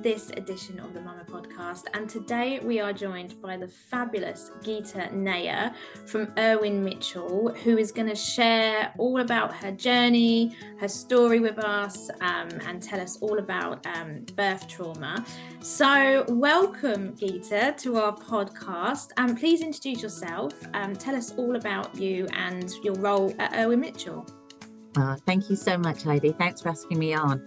this edition of the Mama Podcast, and today we are joined by the fabulous Geeta Nayar from Irwin Mitchell, who is going to share all about her journey, her story with us, and tell us all about birth trauma. So welcome, Geeta, to our podcast, and please introduce yourself, tell us all about you and your role at Irwin Mitchell. Thank you so much, Heidi. Thanks for asking me on.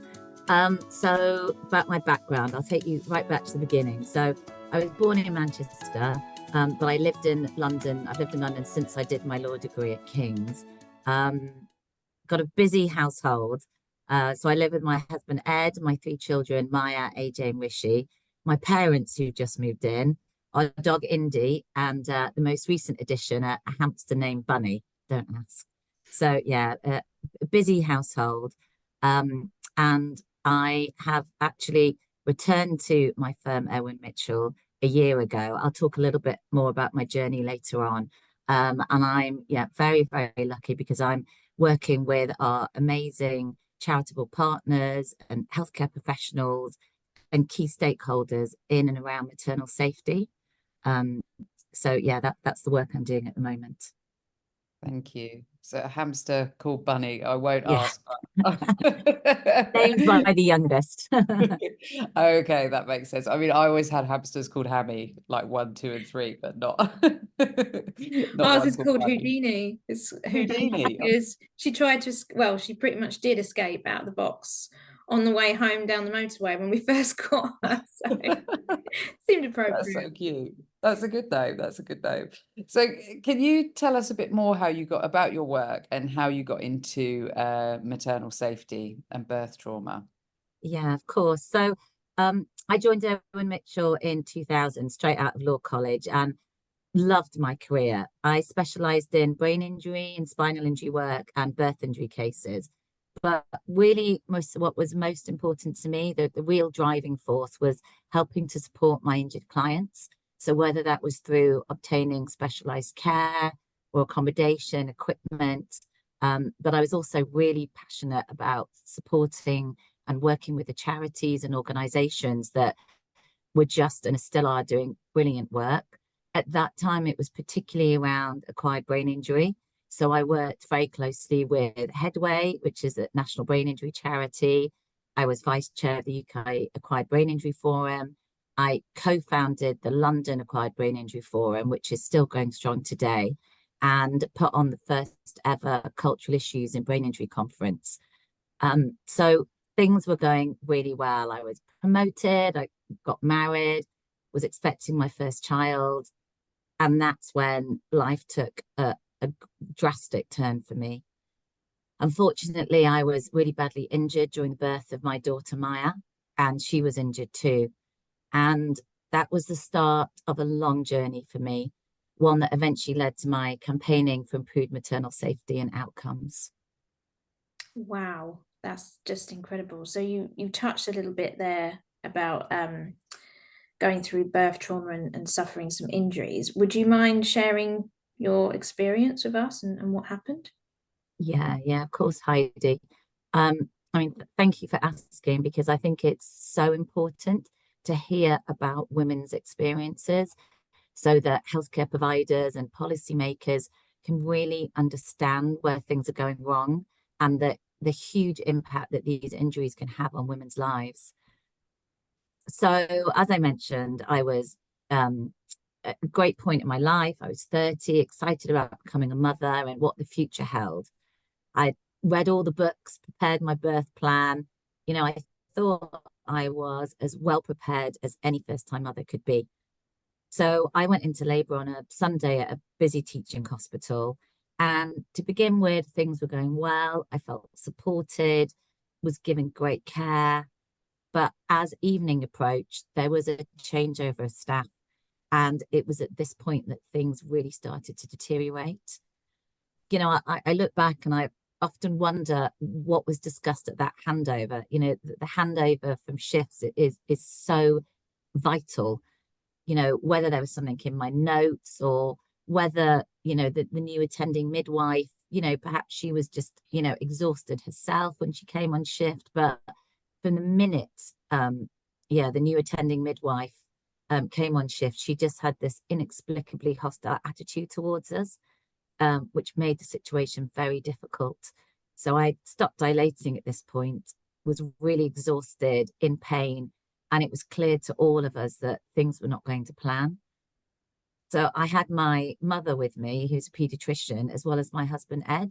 So about my background, I'll take you right back to the beginning. So I was born in Manchester, but I lived in London. I've lived in London since I did my law degree at King's. Got a busy household. So I live with my husband, Ed, my 3 children, Maya, AJ and Rishi, my parents who just moved in, our dog Indy, and the most recent addition, a hamster named Bunny. Don't ask. So yeah, a busy household. And I have actually returned to my firm, Irwin Mitchell, a year ago. I'll talk a little bit more about my journey later on. And I'm very, very lucky because I'm working with our amazing charitable partners and healthcare professionals and key stakeholders in and around maternal safety. So yeah, that's the work I'm doing at the moment. Thank you. So a hamster called Bunny, I won't ask. Named by the youngest. Okay, that makes sense. I mean, I always had hamsters called Hammy, like 1, 2 and 3, but not Ours is called Houdini. It's Houdini. Because she tried to, well, she pretty much did escape out of the box on the way home down the motorway when we first got her. So it seemed appropriate. That's so cute. That's a good name. That's a good name. So can you tell us a bit more how you got about your work and how you got into maternal safety and birth trauma? Yeah, of course. So I joined Irwin Mitchell in 2000, straight out of law college, and loved my career. I specialised in brain injury and spinal injury work and birth injury cases. But really, what was most important to me, the real driving force, was helping to support my injured clients. So whether that was through obtaining specialised care or accommodation, equipment, but I was also really passionate about supporting and working with the charities and organisations that were just and still are doing brilliant work. At that time, it was particularly around acquired brain injury. So I worked very closely with Headway, which is a national brain injury charity. I was vice chair of the UK Acquired Brain Injury Forum. I co-founded the London Acquired Brain Injury Forum, which is still going strong today, and put on the first ever cultural issues in brain injury conference. So things were going really well. I was promoted, I got married, was expecting my first child. And that's when life took a drastic turn for me. Unfortunately, I was really badly injured during the birth of my daughter Maya, and she was injured too. And that was the start of a long journey for me, one that eventually led to my campaigning for improved maternal safety and outcomes. Wow, that's just incredible. So you touched a little bit there about going through birth trauma and suffering some injuries. Would you mind sharing your experience with us and what happened? Yeah, of course, Heidi. I mean, thank you for asking, because I think it's so important to hear about women's experiences so that healthcare providers and policymakers can really understand where things are going wrong and the huge impact that these injuries can have on women's lives. So, as I mentioned, I was at a great point in my life. I was 30, excited about becoming a mother and what the future held. I read all the books, prepared my birth plan. You know, I thought I was as well prepared as any first-time mother could be. So I went into labour on a Sunday at a busy teaching hospital. And to begin with, things were going well. I felt supported, was given great care. But as evening approached, there was a changeover of staff. And it was at this point that things really started to deteriorate. You know, I look back and I often wonder what was discussed at that handover. You know, the handover from shifts is so vital. You know, whether there was something in my notes or whether, you know, the new attending midwife, you know, perhaps she was just, you know, exhausted herself when she came on shift. But from the minute, the new attending midwife came on shift, she just had this inexplicably hostile attitude towards us, which made the situation very difficult. So I stopped dilating at this point, was really exhausted, in pain, and it was clear to all of us that things were not going to plan. So I had my mother with me, who's a paediatrician, as well as my husband, Ed.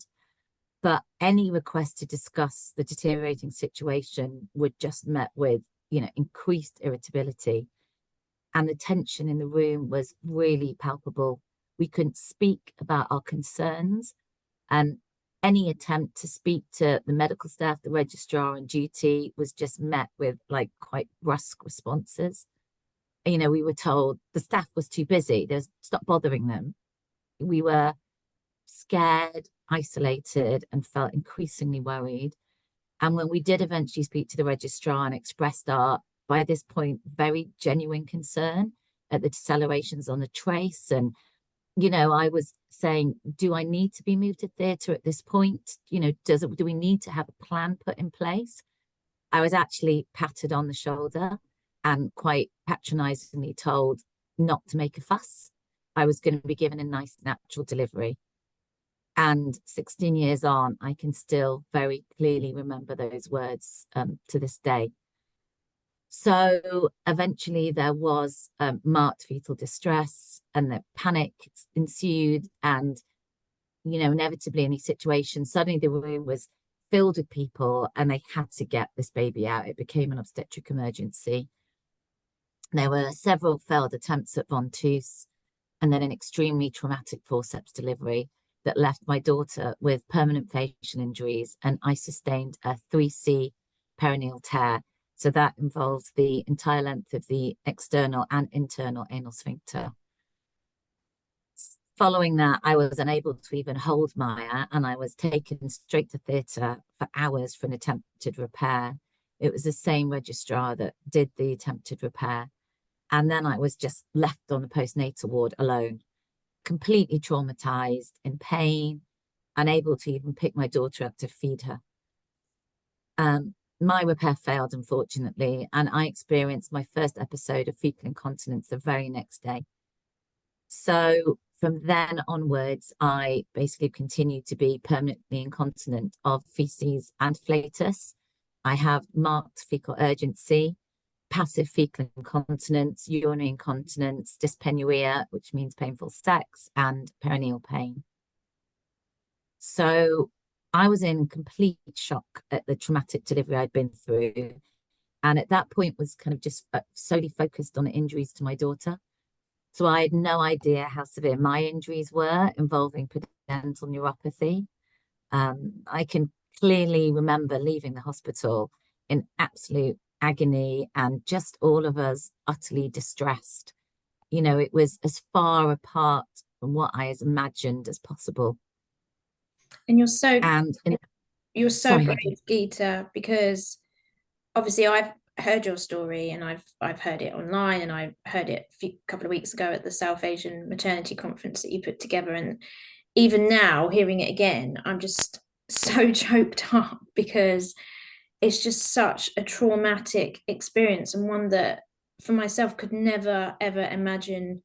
But any request to discuss the deteriorating situation were just met with, increased irritability. And the tension in the room was really palpable. We couldn't speak about our concerns. And any attempt to speak to the medical staff, the registrar on duty, was just met with quite brusque responses. We were told the staff was too busy. Stop bothering them. We were scared, isolated, and felt increasingly worried. And when we did eventually speak to the registrar and expressed our, by this point, very genuine concern at the decelerations on the trace, and I was saying, do I need to be moved to theatre at this point? Do we need to have a plan put in place? I was actually patted on the shoulder and quite patronizingly told not to make a fuss. I was going to be given a nice natural delivery. And 16 years on, I can still very clearly remember those words to this day. So eventually there was marked fetal distress, and the panic ensued. And, inevitably in these situations, suddenly the room was filled with people and they had to get this baby out. It became an obstetric emergency. There were several failed attempts at ventouse, and then an extremely traumatic forceps delivery that left my daughter with permanent facial injuries, and I sustained a 3C perineal tear. So that involves the entire length of the external and internal anal sphincter. Following that, I was unable to even hold Maya, and I was taken straight to theatre for hours for an attempted repair. It was the same registrar that did the attempted repair. And then I was just left on the postnatal ward alone, completely traumatized, in pain, unable to even pick my daughter up to feed her. My repair failed, unfortunately, and I experienced my first episode of fecal incontinence the very next day. So from then onwards, I basically continued to be permanently incontinent of feces and flatus. I have marked fecal urgency, passive fecal incontinence, urinary incontinence, dyspareunia, which means painful sex, and perineal pain. So I was in complete shock at the traumatic delivery I'd been through. And at that point was kind of just solely focused on the injuries to my daughter. So I had no idea how severe my injuries were, involving pudendal neuropathy. I can clearly remember leaving the hospital in absolute agony, and just all of us utterly distressed. It was as far apart from what I had imagined as possible. And you're so Sorry, brave, Geeta, because obviously I've heard your story, and I've heard it online, and I heard it a couple of weeks ago at the South Asian maternity conference that you put together. And even now, hearing it again, I'm just so choked up, because it's just such a traumatic experience, and one that for myself could never ever imagine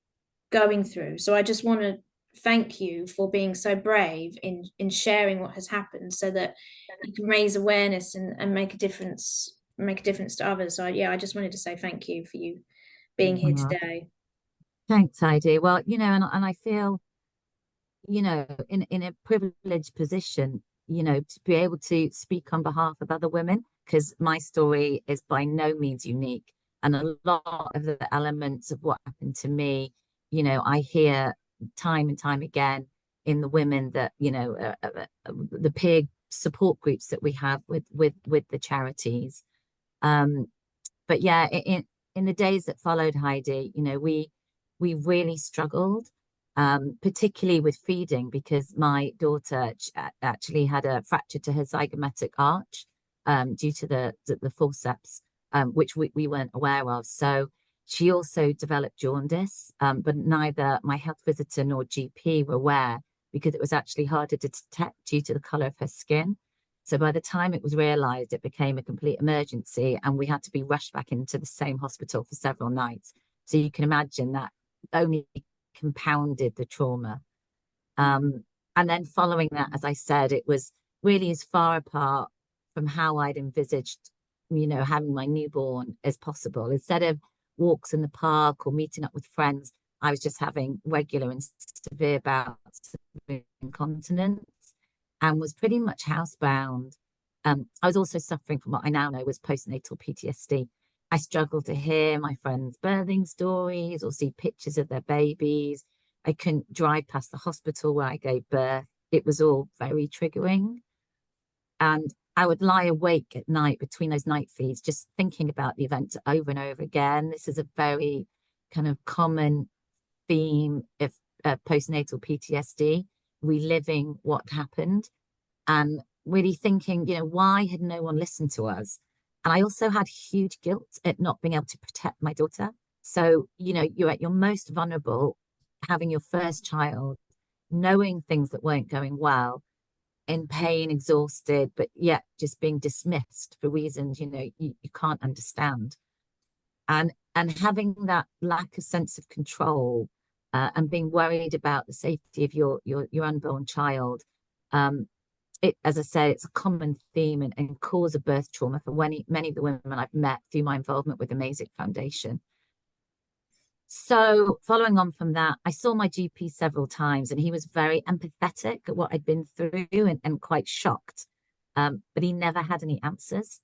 going through. So I just want to thank you for being so brave in sharing what has happened, so that you can raise awareness and make a difference to others. So I just wanted to say thank you for you being here today. Thanks, Heidi. Well, and I feel, in a privileged position, to be able to speak on behalf of other women, because my story is by no means unique. And a lot of the elements of what happened to me, I hear time and time again in the women that, the peer support groups that we have with the charities. But yeah, in the days that followed, Heidi, we really struggled, particularly with feeding, because my daughter actually had a fracture to her zygomatic arch due to the forceps, which we weren't aware of. So she also developed jaundice, but neither my health visitor nor GP were aware, because it was actually harder to detect due to the colour of her skin. So by the time it was realised, it became a complete emergency, and we had to be rushed back into the same hospital for several nights. So you can imagine that only compounded the trauma. And then following that, as I said, it was really as far apart from how I'd envisaged, having my newborn as possible. Instead of walks in the park or meeting up with friends, I was just having regular and severe bouts of incontinence and was pretty much housebound. I was also suffering from what I now know was postnatal PTSD. I struggled to hear my friends' birthing stories or see pictures of their babies. I couldn't drive past the hospital where I gave birth. It was all very triggering. And I would lie awake at night between those night feeds, just thinking about the event over and over again. This is a very kind of common theme of postnatal PTSD, reliving what happened and really thinking, why had no one listened to us? And I also had huge guilt at not being able to protect my daughter. So, you're at your most vulnerable, having your first child, knowing things that weren't going well, in pain, exhausted, but yet just being dismissed for reasons, you can't understand. And having that lack of sense of control and being worried about the safety of your unborn child. As I say, it's a common theme and cause of birth trauma for many of the women I've met through my involvement with the Amazing Foundation. So following on from that, I saw my GP several times, and he was very empathetic at what I'd been through and quite shocked, but he never had any answers.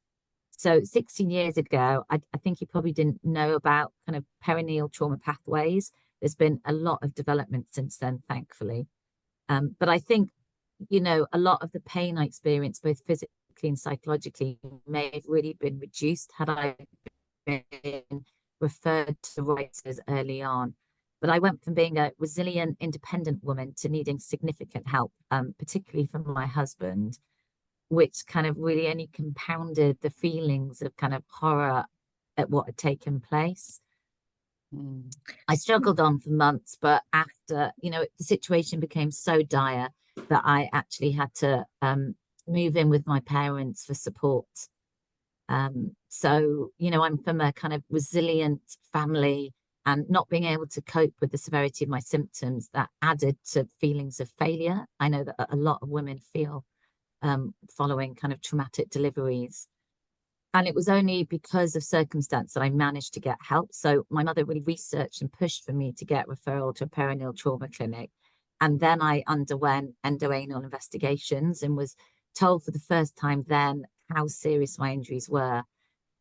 So 16 years ago, I think he probably didn't know about kind of perineal trauma pathways. There's been a lot of development since then, thankfully. But I think, a lot of the pain I experienced, both physically and psychologically, may have really been reduced had I been referred to writers early on. But I went from being a resilient, independent woman to needing significant help, particularly from my husband, which kind of really only compounded the feelings of kind of horror at what had taken place. I struggled on for months, but after, the situation became so dire that I actually had to move in with my parents for support. So, I'm from a kind of resilient family, and not being able to cope with the severity of my symptoms, that added to feelings of failure. I know that a lot of women feel following kind of traumatic deliveries. And it was only because of circumstance that I managed to get help. So my mother really researched and pushed for me to get referral to a perineal trauma clinic. And then I underwent endoanal investigations and was told for the first time then how serious my injuries were,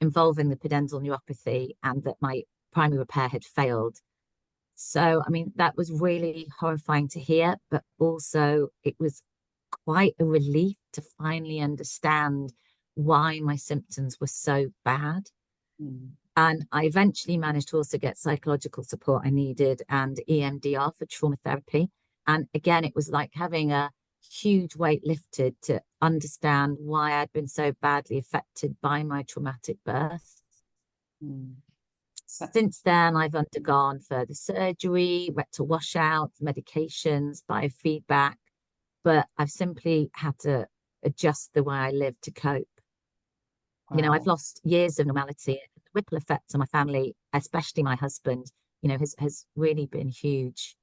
involving the pudendal neuropathy, and that my primary repair had failed. So, I mean, that was really horrifying to hear, but also it was quite a relief to finally understand why my symptoms were so bad. And I eventually managed to also get psychological support I needed and EMDR for trauma therapy. And again, it was like having a huge weight lifted to understand why I'd been so badly affected by my traumatic birth. Since then, I've undergone further surgery, rectal washout, medications, biofeedback, but I've simply had to adjust the way I live to cope. Wow. I've lost years of normality. The ripple effect on my family, especially my husband, has really been huge.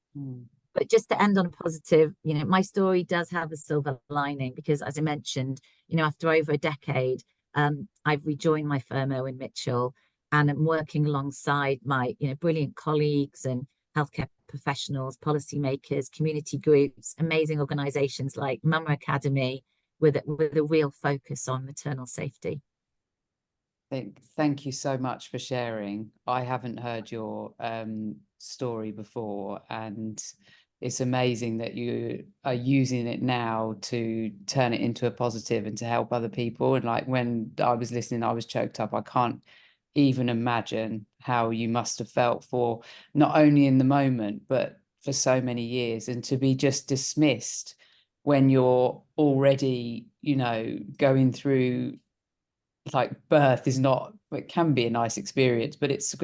But just to end on a positive, my story does have a silver lining because, as I mentioned, after over a decade, I've rejoined my firm, Irwin Mitchell, and I'm working alongside my, brilliant colleagues and healthcare professionals, policymakers, community groups, amazing organisations like Mama Academy, with a real focus on maternal safety. Thank you so much for sharing. I haven't heard your story before, and it's amazing that you are using it now to turn it into a positive and to help other people. And like when I was listening, I was choked up. I can't even imagine how you must have felt for not only in the moment, but for so many years, and to be just dismissed when you're already, going through, like, birth is not, it can be a nice experience, but it's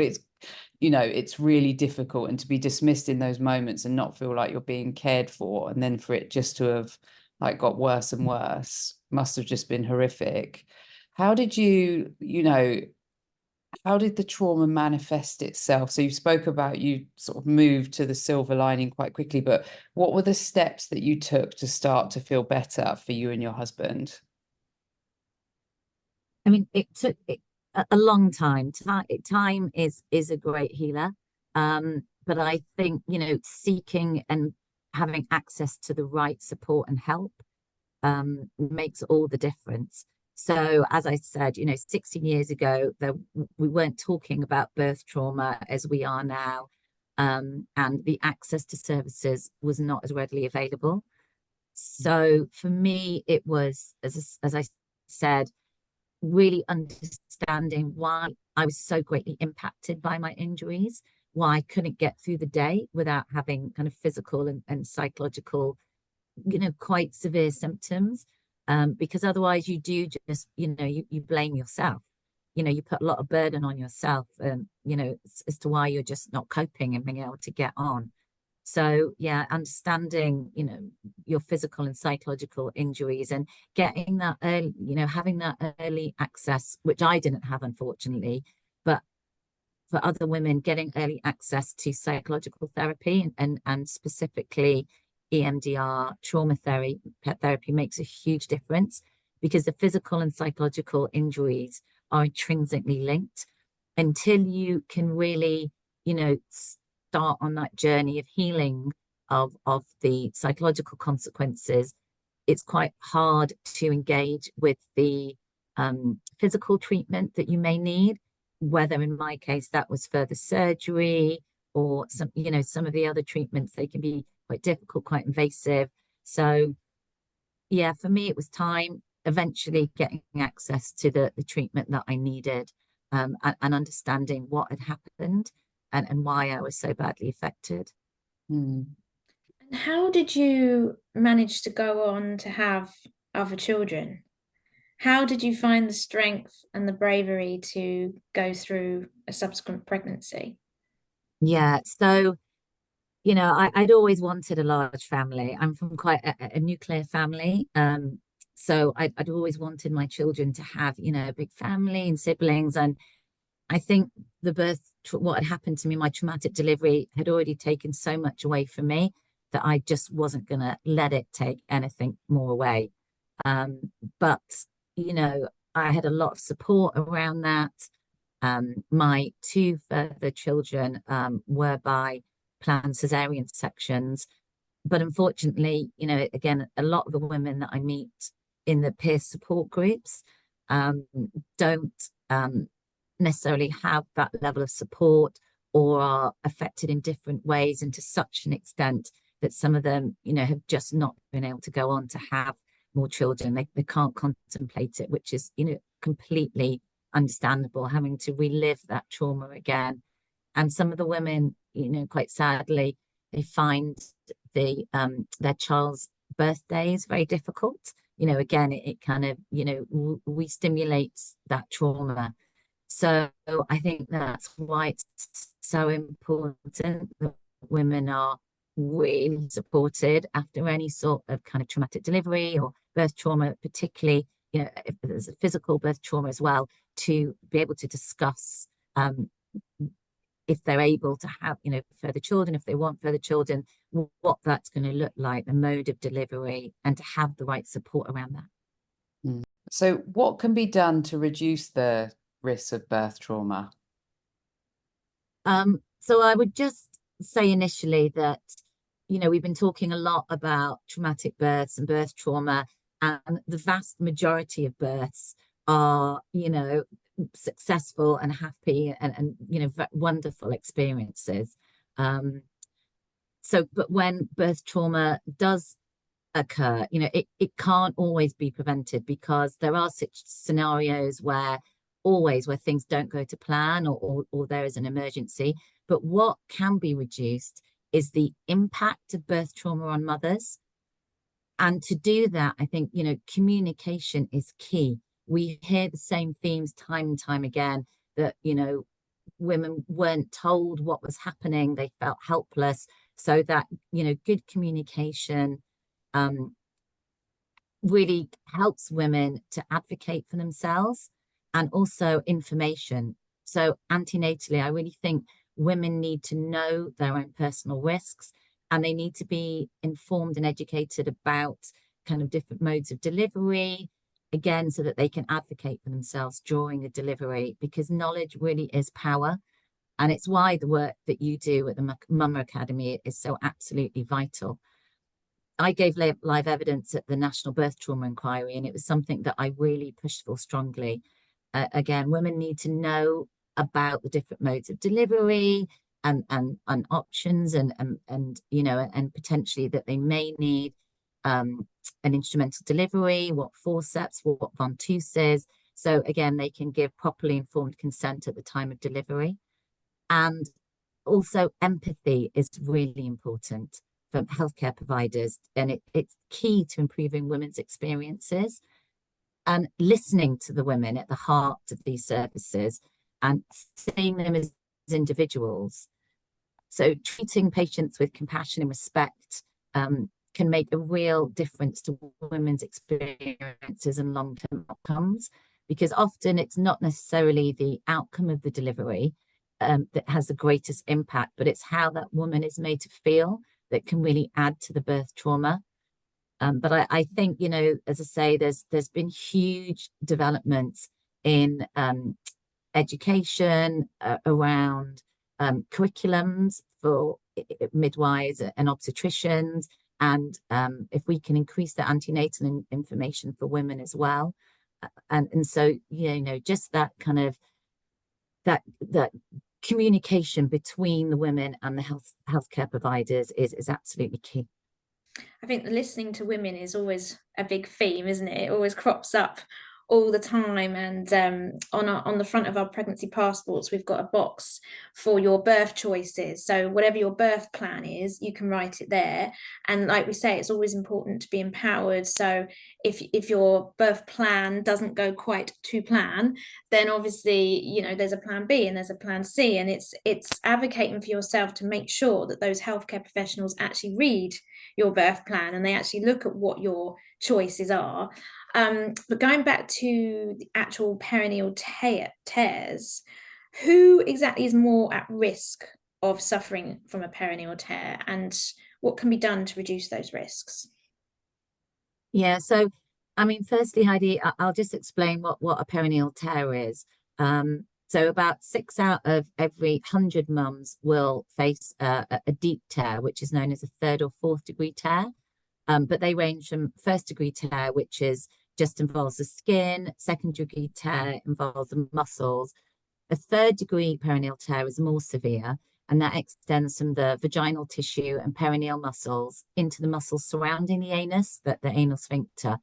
really difficult, and to be dismissed in those moments and not feel like you're being cared for, and then for it just to have like got worse and worse. must have just been horrific. How did you, how did the trauma manifest itself? So you spoke about you sort of moved to the silver lining quite quickly, but what were the steps that you took to start to feel better for you and your husband? I mean, it took a long time. Time is a great healer. But I think, seeking and having access to the right support and help makes all the difference. So, as I said, 16 years ago, we weren't talking about birth trauma as we are now. And the access to services was not as readily available. So for me, it was, as I said, really understanding why I was so greatly impacted by my injuries, why I couldn't get through the day without having kind of physical and psychological, quite severe symptoms. Because otherwise you do just, you blame yourself. You put a lot of burden on yourself, as to why you're just not coping and being able to get on. So yeah, understanding, your physical and psychological injuries and getting that early, having that early access, which I didn't have, unfortunately, but for other women, getting early access to psychological therapy and specifically EMDR, trauma therapy makes a huge difference, because the physical and psychological injuries are intrinsically linked. Until you can really, start on that journey of healing of the psychological consequences, it's quite hard to engage with the physical treatment that you may need, whether in my case that was further surgery or some of the other treatments. They can be quite difficult, quite invasive. So yeah, for me it was time, eventually getting access to the treatment that I needed, and understanding what had happened and why I was so badly affected. Mm. And how did you manage to go on to have other children? How did you find the strength and the bravery to go through a subsequent pregnancy? Yeah, so I'd always wanted a large family. I'm from quite a nuclear family. So I'd always wanted my children to have, a big family and siblings. And I think what had happened to me, my traumatic delivery had already taken so much away from me that I just wasn't going to let it take anything more away. But, I had a lot of support around that. My two further children were by planned cesarean sections. But unfortunately, again, a lot of the women that I meet in the peer support groups don't necessarily have that level of support, or are affected in different ways, and to such an extent that some of them, have just not been able to go on to have more children. They can't contemplate it, which is, completely understandable, having to relive that trauma again. And some of the women, quite sadly, they find their child's birthdays very difficult. Again, it kind of, re-stimulates that trauma. So I think that's why it's so important that women are really supported after any sort of kind of traumatic delivery or birth trauma, particularly, if there's a physical birth trauma as well, to be able to discuss if they're able to have, further children, if they want further children, what that's going to look like, the mode of delivery, and to have the right support around that. So what can be done to reduce the risk of birth trauma? So I would just say initially that, we've been talking a lot about traumatic births and birth trauma, and the vast majority of births are, successful and happy and wonderful experiences. But when birth trauma does occur, it can't always be prevented, because there are such scenarios where things don't go to plan, or there is an emergency. But what can be reduced is the impact of birth trauma on mothers. And to do that, I think, communication is key. We hear the same themes time and time again, that, women weren't told what was happening. They felt helpless. So that, good communication really helps women to advocate for themselves, and also information. So antenatally, I really think women need to know their own personal risks, and they need to be informed and educated about kind of different modes of delivery, again, so that they can advocate for themselves during a delivery, because knowledge really is power. And it's why the work that you do at the Mama Academy is so absolutely vital. I gave live evidence at the National Birth Trauma Inquiry, and it was something that I really pushed for strongly. Again, women need to know about the different modes of delivery and options, and you know, and potentially that they may need an instrumental delivery, what forceps, what ventouses. So again, they can give properly informed consent at the time of delivery. And also empathy is really important for healthcare providers, and it's key to improving women's experiences, and listening to the women at the heart of these services and seeing them as individuals. So treating patients with compassion and respect can make a real difference to women's experiences and long-term outcomes, because often it's not necessarily the outcome of the delivery that has the greatest impact, but it's how that woman is made to feel that can really add to the birth trauma. But I think, you know, as I say, there's been huge developments in education around curriculums for midwives and obstetricians, and if we can increase the antenatal information for women as well, and so, you know, just that kind of that communication between the women and the healthcare providers is absolutely key. I think listening to women is always a big theme, isn't it? It always crops up all the time. And on the front of our pregnancy passports, we've got a box for your birth choices. So whatever your birth plan is, you can write it there. And like we say, it's always important to be empowered. So if your birth plan doesn't go quite to plan, then obviously, you know, there's a plan B and there's a plan C, and it's advocating for yourself to make sure that those healthcare professionals actually read your birth plan and they actually look at what your choices are. But going back to the actual perineal tears, who exactly is more at risk of suffering from a perineal tear, and what can be done to reduce those risks? Yeah, so I mean, firstly, Heidi, I'll just explain what a perineal tear is. So about 6 out of every 100 mums will face a deep tear, which is known as a 3rd or 4th degree tear. But they range from 1st degree tear, which is just involves the skin. 2nd degree tear involves the muscles. A 3rd degree perineal tear is more severe, and that extends from the vaginal tissue and perineal muscles into the muscles surrounding the anus, the anal sphincter.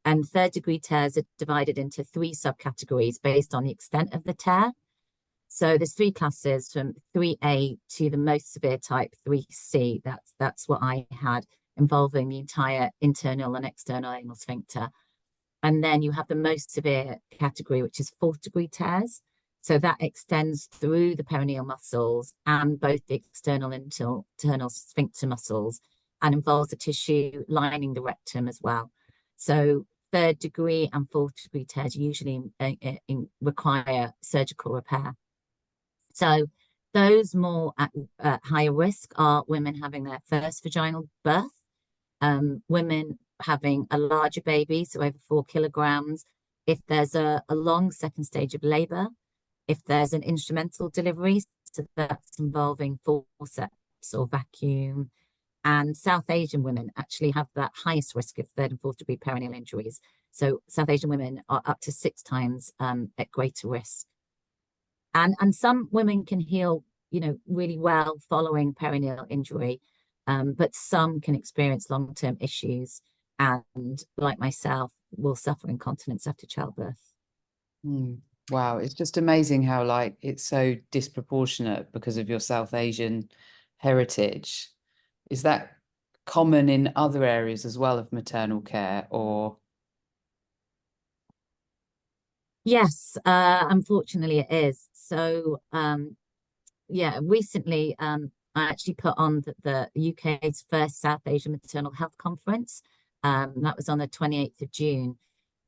And 3rd degree tears are divided into 3 subcategories based on the extent of the tear. So there's 3 classes from 3A to the most severe type 3C. That's what I had, involving the entire internal and external anal sphincter. And then you have the most severe category, which is 4th degree tears. So that extends through the perineal muscles and both the external and internal sphincter muscles, and involves the tissue lining the rectum as well. So 3rd degree and 4th degree tears usually require surgical repair. So those more at higher risk are women having their first vaginal birth, women having a larger baby, so over 4 kilograms, if there's a long 2nd stage of labor, if there's an instrumental delivery, so that's involving forceps or vacuum. And South Asian women actually have that highest risk of 3rd and 4th degree perineal injuries. So South Asian women are up to 6 times at greater risk. And some women can heal, you know, really well following perineal injury, but some can experience long-term issues, and like myself, will suffer incontinence after childbirth. Wow, it's just amazing how like it's so disproportionate because of your South Asian heritage. Is that common in other areas as well of maternal care, or? Yes, unfortunately it is. So yeah, recently I actually put on the UK's first South Asian Maternal Health Conference, That was on the 28th of June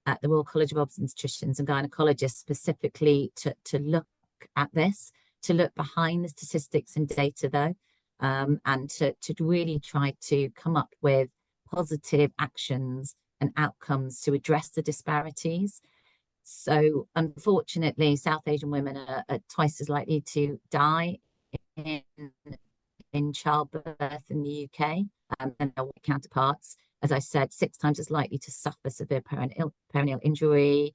at the Royal College of Obstetricians and Gynecologists, specifically to look at this, to look behind the statistics and data though, and to really try to come up with positive actions and outcomes to address the disparities. So unfortunately, South Asian women are twice as likely to die in childbirth in the UK than their white counterparts. As I said, 6 times as likely to suffer severe perineal injury,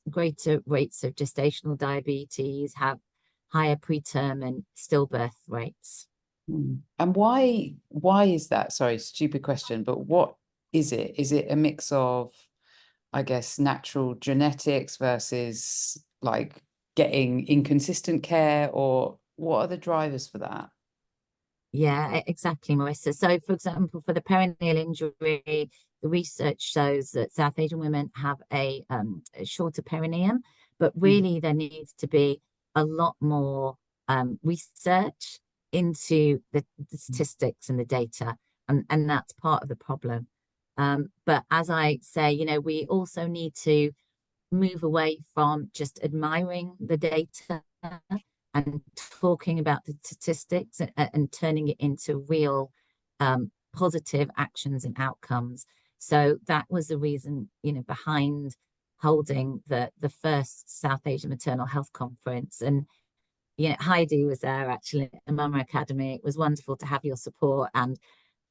greater rates of gestational diabetes, have higher preterm and stillbirth rates. And why is that? Sorry, stupid question, but what is it? Is it a mix of, I guess, natural genetics versus like getting inconsistent care, or what are the drivers for that? Yeah, exactly, Marissa. So, for example, for the perineal injury, the research shows that South Asian women have a shorter perineum, but really there needs to be a lot more research into the statistics and the data, and that's part of the problem. But as I say, you know, we also need to move away from just admiring the data and talking about the statistics and turning it into real positive actions and outcomes. So that was the reason, you know, behind holding the first South Asian Maternal Health Conference. And you know, Heidi was there actually at the Mama Academy. It was wonderful to have your support. And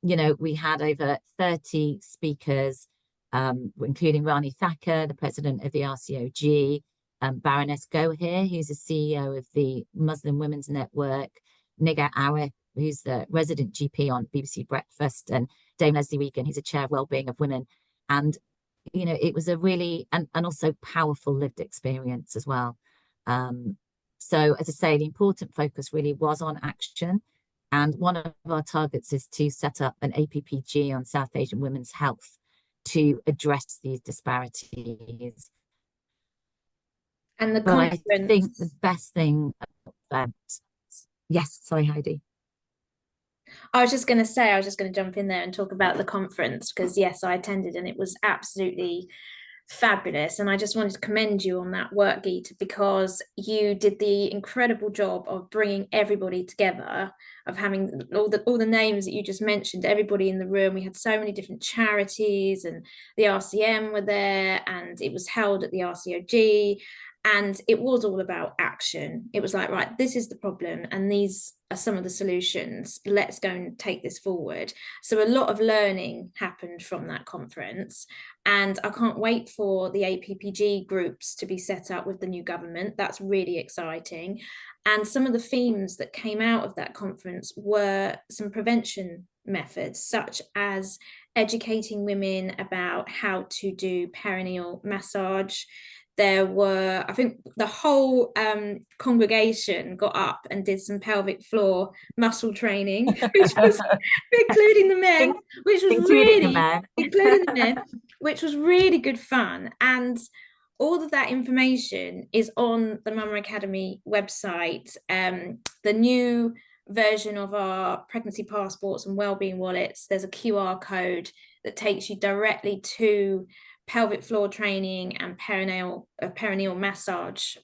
you know, we had over 30 speakers, including Rani Thakur, the president of the RCOG, Baroness Gohir, who's the CEO of the Muslim Women's Network, Nigar Arif, who's the resident GP on BBC Breakfast, and Dame Leslie Regan, who's a chair of Wellbeing of Women. And, you know, it was a really, and also powerful lived experience as well. So as I say, the important focus really was on action. And one of our targets is to set up an APPG on South Asian women's health to address these disparities. And the But I conference, think the best thing about, yes, sorry, Heidi. I was just going to jump in there and talk about the conference, because yes, I attended and it was absolutely fabulous. And I just wanted to commend you on that work, Geeta, because you did the incredible job of bringing everybody together, of having all the names that you just mentioned, everybody in the room. We had so many different charities, and the RCM were there, and it was held at the RCOG. And it was all about action. It was like, right, this is the problem, and these are some of the solutions. Let's go and take this forward. So a lot of learning happened from that conference. And I can't wait for the APPG groups to be set up with the new government. That's really exciting. And some of the themes that came out of that conference were some prevention methods, such as educating women about how to do perineal massage. There were, I think the whole congregation got up and did some pelvic floor muscle training, which was including the men, which was including the men, which was really good fun. And all of that information is on the Mama Academy website. The new version of our pregnancy passports and wellbeing wallets, there's a QR code that takes you directly to pelvic floor training and perineal massage.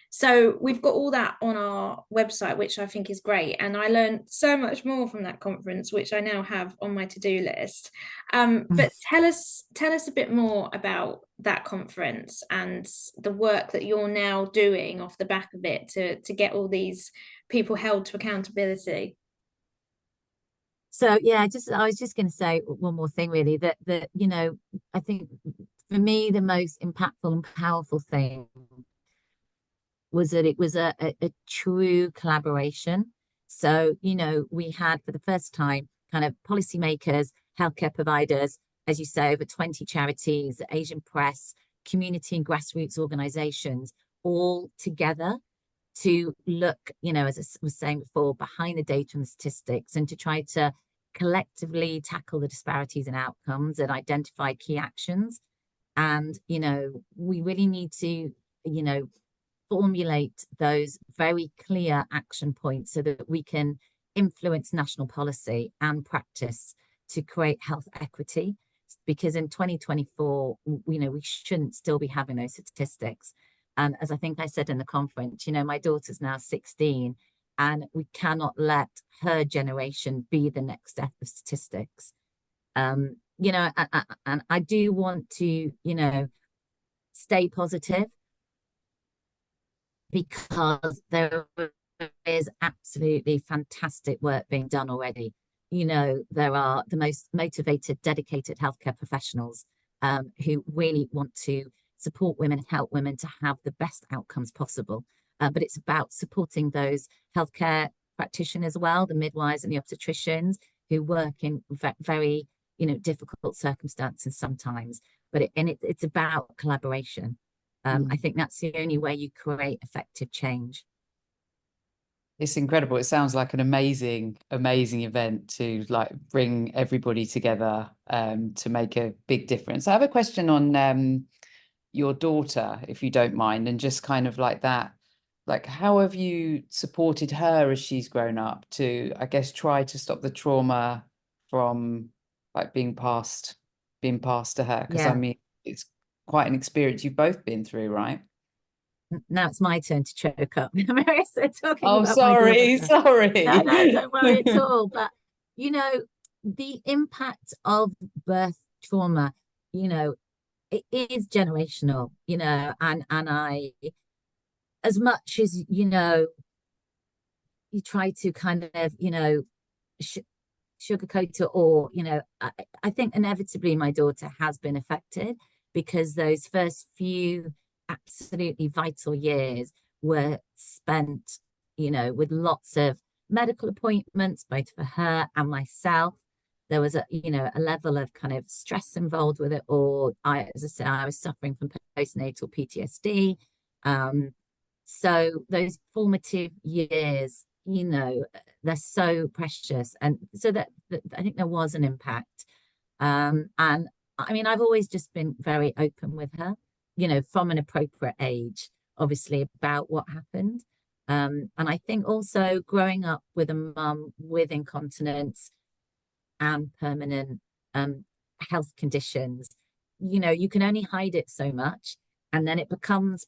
So we've got all that on our website, which I think is great. And I learned so much more from that conference, which I now have on my to-do list. But tell us a bit more about that conference and the work that you're now doing off the back of it to get all these people held to accountability. So yeah, I was just going to say one more thing, really, that you know, I think for me the most impactful and powerful thing was that it was a true collaboration. So you know, we had for the first time kind of policymakers, healthcare providers, as you say, over 20 charities, Asian press, community and grassroots organizations, all together to look, you know, as I was saying before, behind the data and the statistics, and to try to collectively tackle the disparities and outcomes and identify key actions. And, you know, we really need to, you know, formulate those very clear action points so that we can influence national policy and practice to create health equity, because in 2024, we shouldn't still be having those statistics. And as I think I said in the conference, my daughter's now 16, and we cannot let her generation be the next step of statistics. And I do want to, stay positive, because there is absolutely fantastic work being done already. There are the most motivated, dedicated healthcare professionals who really want to support women and help women to have the best outcomes possible. But it's about supporting those healthcare practitioners as well, the midwives and the obstetricians who work in very, difficult circumstances sometimes. But it's about collaboration. I think that's the only way you create effective change. It's incredible. It sounds like an amazing event to like bring everybody together to make a big difference. I have a question on your daughter, if you don't mind, and just kind of like that, like how have you supported her as she's grown up to, I guess, try to stop the trauma from like being passed to her? Because I mean, it's quite an experience you've both been through, right? Now it's my turn to choke up. Marissa talking about sorry. No, don't worry at all. But the impact of birth trauma, it is generational, and I, as much as you try to kind of sugarcoat it, or I think inevitably my daughter has been affected, because those first few absolutely vital years were spent, with lots of medical appointments, both for her and myself. There was a level of kind of stress involved with it all. As I said, I was suffering from postnatal PTSD. So those formative years, they're so precious. And so that I think there was an impact. And I mean, I've always just been very open with her, from an appropriate age, obviously, about what happened. And I think also growing up with a mum with incontinence and permanent health conditions, you can only hide it so much, and then it becomes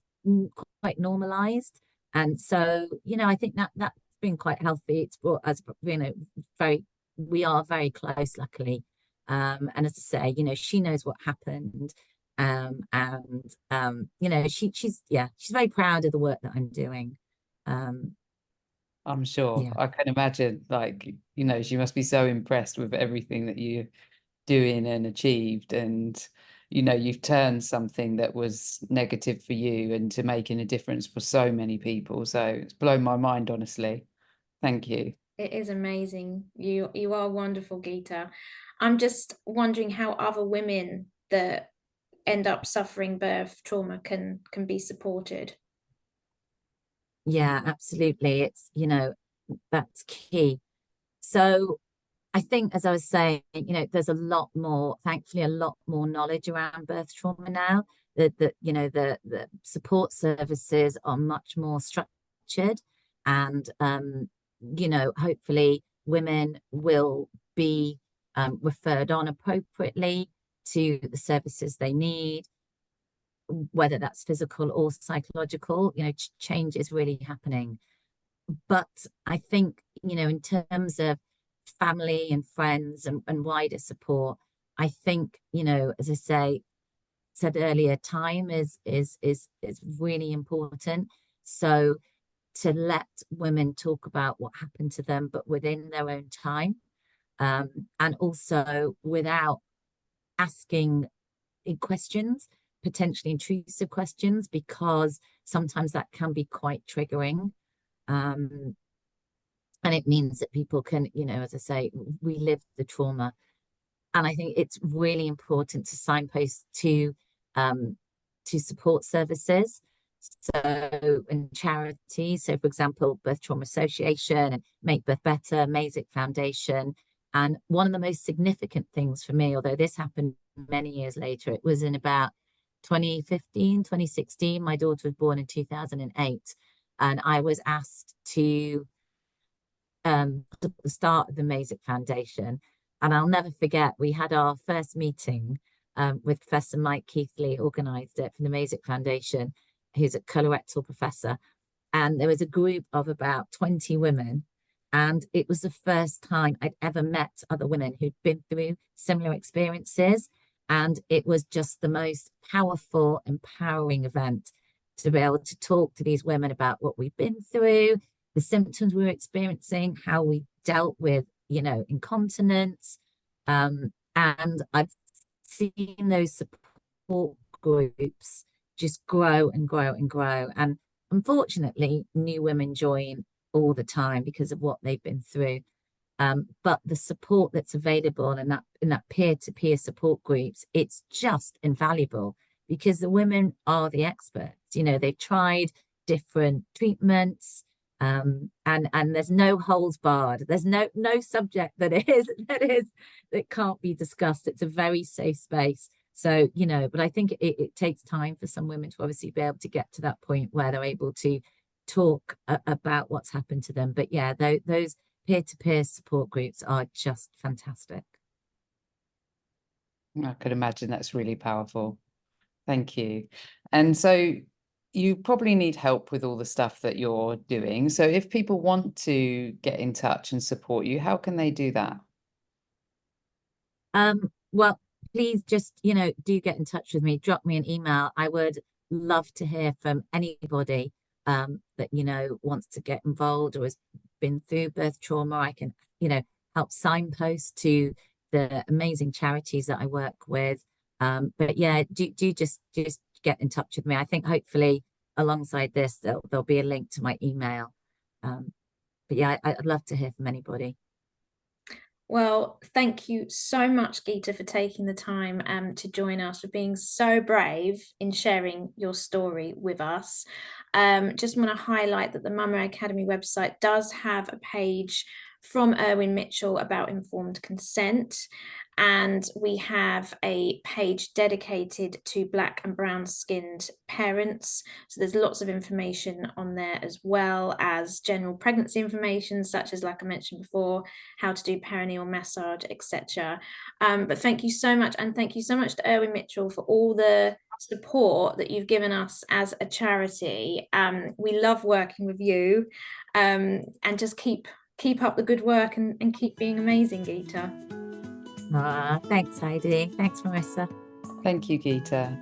quite normalized. And so, I think that's been quite healthy. It's brought us, we are very close, luckily. And as I say, she knows what happened. She's very proud of the work that I'm doing. I'm sure. I can imagine, like, she must be so impressed with everything that you're doing and achieved, and you've turned something that was negative for you into making a difference for so many people. So it's blown my mind, honestly. Thank you. It is amazing. You are wonderful, Geeta. I'm just wondering how other women that end up suffering birth trauma can be supported. Yeah, absolutely. It's, that's key. So I think, as I was saying, there's thankfully a lot more knowledge around birth trauma now. The support services are much more structured, and hopefully women will be referred on appropriately to the services they need, whether that's physical or psychological. Change is really happening. But I think, in terms of family and friends and wider support, I think, as I said earlier, time is really important. So to let women talk about what happened to them, but within their own time, and also without asking questions, potentially intrusive questions, because sometimes that can be quite triggering. And it means that people can, as I say, relive the trauma. And I think it's really important to signpost to support services, so in charities. So, for example, Birth Trauma Association and Make Birth Better, Mazik Foundation. And one of the most significant things for me, although this happened many years later, it was in about 2015, 2016. My daughter was born in 2008. And I was asked to the start of the Mazik Foundation. And I'll never forget, we had our first meeting with Professor Mike Keithley, organised it from the Masick Foundation, who's a colorectal professor. And there was a group of about 20 women. And it was the first time I'd ever met other women who'd been through similar experiences. And it was just the most powerful, empowering event to be able to talk to these women about what we've been through, the symptoms we were experiencing, how we dealt with, incontinence. And I've seen those support groups just grow and grow and grow. And unfortunately, new women join all the time because of what they've been through. But the support that's available in that peer-to-peer support groups, it's just invaluable because the women are the experts. They've tried different treatments, and there's no holds barred. There's no subject that can't be discussed. It's a very safe space. So, but I think it takes time for some women to obviously be able to get to that point where they're able to talk about what's happened to them. But yeah, those peer-to-peer support groups are just fantastic. I could imagine that's really powerful. Thank you. And so you probably need help with all the stuff that you're doing. So if people want to get in touch and support you, how can they do that? Well, please just, do get in touch with me. Drop me an email. I would love to hear from anybody that, wants to get involved or has been through birth trauma. I can, help signpost to the amazing charities that I work with. But yeah, do just get in touch with me. I think hopefully alongside this, there'll be a link to my email. But yeah, I'd love to hear from anybody. Well, thank you so much, Geeta, for taking the time to join us, for being so brave in sharing your story with us. Just want to highlight that the Mama Academy website does have a page from Irwin Mitchell about informed consent. And we have a page dedicated to Black and brown skinned parents. So there's lots of information on there, as well as general pregnancy information, such as, like I mentioned before, how to do perineal massage, etc. But thank you so much. And thank you so much to Irwin Mitchell for all the support that you've given us as a charity. We love working with you, and just keep up the good work and keep being amazing, Geeta. Thanks, Heidi. Thanks, Marissa. Thank you, Geeta.